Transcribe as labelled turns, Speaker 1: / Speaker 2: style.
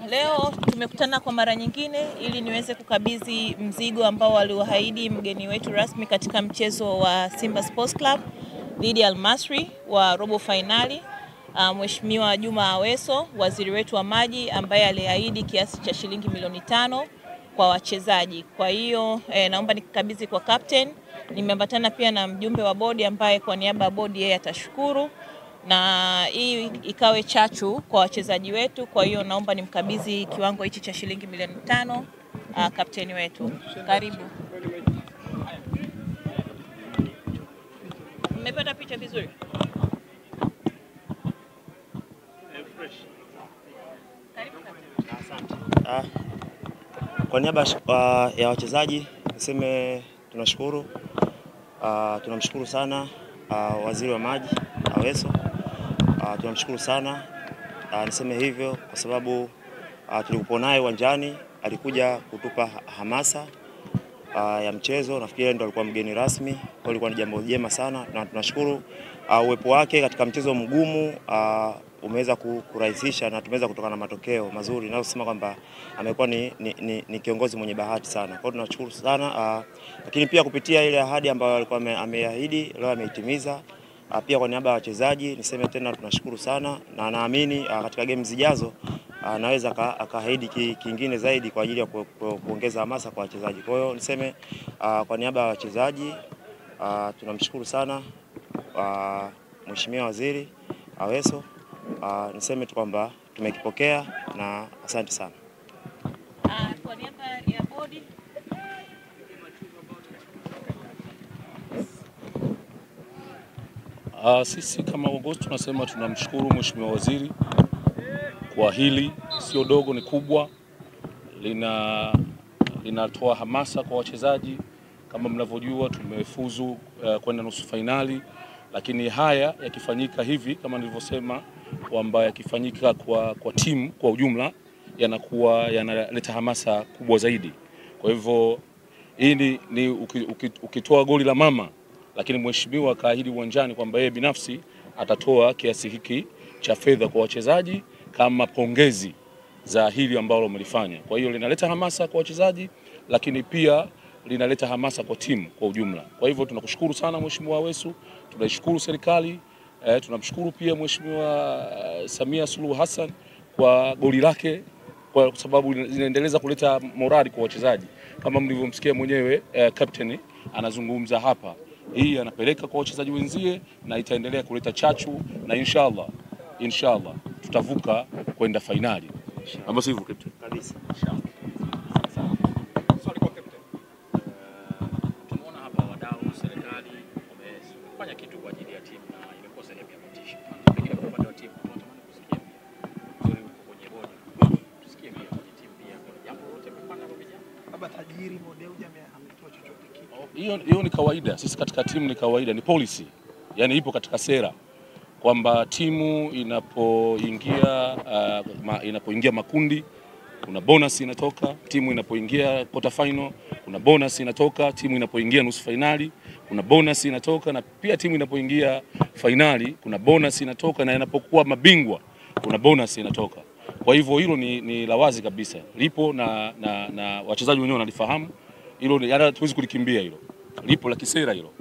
Speaker 1: Leo tumekutana kwa mara nyingine ili niweze kukabidhi mzigo ambao waliwaahidi mgeni wetu rasmi katika mchezo wa Simba Sports Club dhidi ya Al Masry wa robo finali. Mheshimiwa Juma Aweso, waziri wetu wa maji, ambaye aliahidi kiasi cha shilingi milioni 5 kwa wachezaji. Kwa hiyo naomba nikabidhi kwa captain. Nimeambatana pia na mjumbe wa bodi ambaye kwa niaba ya bodi yeye atashukuru, na hii ikawe chachu kwa wachezaji wetu. Kwa hiyo naomba nimkabidhi kiwango hichi cha shilingi milioni 5 kapteni wetu. Karibu. Mmepata picha vizuri? Karibu kapteni.
Speaker 2: Kwa niaba ya wachezaji niseme tunashukuru. Tunamshukuru sana waziri wa maji Aweso. Tunamshukuru sana, niseme hivyo kwa sababu tulikuwa naye uwanjani, alikuja kutupa hamasa ya mchezo. Nafikiri ndio alikuwa mgeni rasmi, kwa ilikuwa ni jambo jema sana, na tunashukuru uwepo wake katika mchezo mgumu umeweza kurahisisha na tumeweza kutoka na matokeo mazuri, na kusema kwamba amekuwa ni kiongozi mwenye bahati sana. Kwa hiyo tunashukuru sana, lakini pia kupitia ile ahadi ambayo alikuwa ameahidi leo ameitimiza. Pia kwa niaba ya wachezaji niseme tena tunashukuru sana, na naamini katika game zijazo anaweza akaahidi kingine zaidi kwa ajili ya kuongeza hamasa kwa wachezaji. Kwa hiyo niseme kwa niaba ya wachezaji tunamshukuru sana Mheshimiwa Waziri Aweso. Niseme tu kwamba tumekipokea na asante sana.
Speaker 1: Kwa niaba ya bodi,
Speaker 3: sisi kama uongozi tunasema tunamshukuru Mheshimiwa Waziri kwa hili, sio dogo, ni kubwa, linatoa hamasa kwa wachezaji. Kama mnavyojua tumefuzu kwenda nusu finali, lakini haya yakifanyika hivi kama nilivyosema kwamba yakifanyika kwa timu kwa ujumla yanaleta hamasa kubwa zaidi. Kwa hivyo hii ni ukitoa goli la mama, lakini mheshimiwa akaahidi uwanjani kwamba yeye binafsi atatoa kiasi hiki cha fedha kwa wachezaji kama pongezi za hili ambalo wamelifanya. Kwa hiyo linaleta hamasa kwa wachezaji, lakini pia linaleta hamasa kwa timu kwa ujumla. Kwa hivyo tunakushukuru sana Mheshimiwa Aweso, tunaishukuru serikali, tunamshukuru pia Mheshimiwa Samia Suluhu Hassan kwa goli lake, kwa sababu linaendeleza kuleta morali kwa wachezaji. Kama mlivyomsikia mwenyewe captain anazungumza hapa, hii anapeleka kwa wachezaji wenzie na itaendelea kuleta chachu, na inshallah tutavuka kwenda finali. Ama sivyo captain?
Speaker 2: Kabisa.
Speaker 3: Inshallah.
Speaker 4: Sorry kwa captain. Tumeona hapa wadau serikali wamefanya kitu kwa ajili ya timu na imekuwa sehemu ya motisha. Pengine kwa upande wa timu tunatamani kusikia nzuri huko kwenye bodi. Tusikie pia kwenye timu pia kwa jambo lote mpanda kwa vijana.
Speaker 5: Labda tajiri model ametoa chochote kitu.
Speaker 3: Hiyo ni kawaida. Sisi katika timu ni kawaida, ni policy. Yaani ipo katika sera kwamba timu inapoingia makundi kuna bonus inatoka, timu inapoingia quarter final kuna bonus inatoka, timu inapoingia nusu finali kuna bonus inatoka, na pia timu inapoingia finali kuna bonus inatoka, na inapokuwa mabingwa kuna bonus inatoka. Kwa hivyo hilo ni la wazi kabisa, lipo na wachezaji wenyewe wanalifahamu hilo, hatuwezi kulikimbia hilo, lipo la kisera hilo.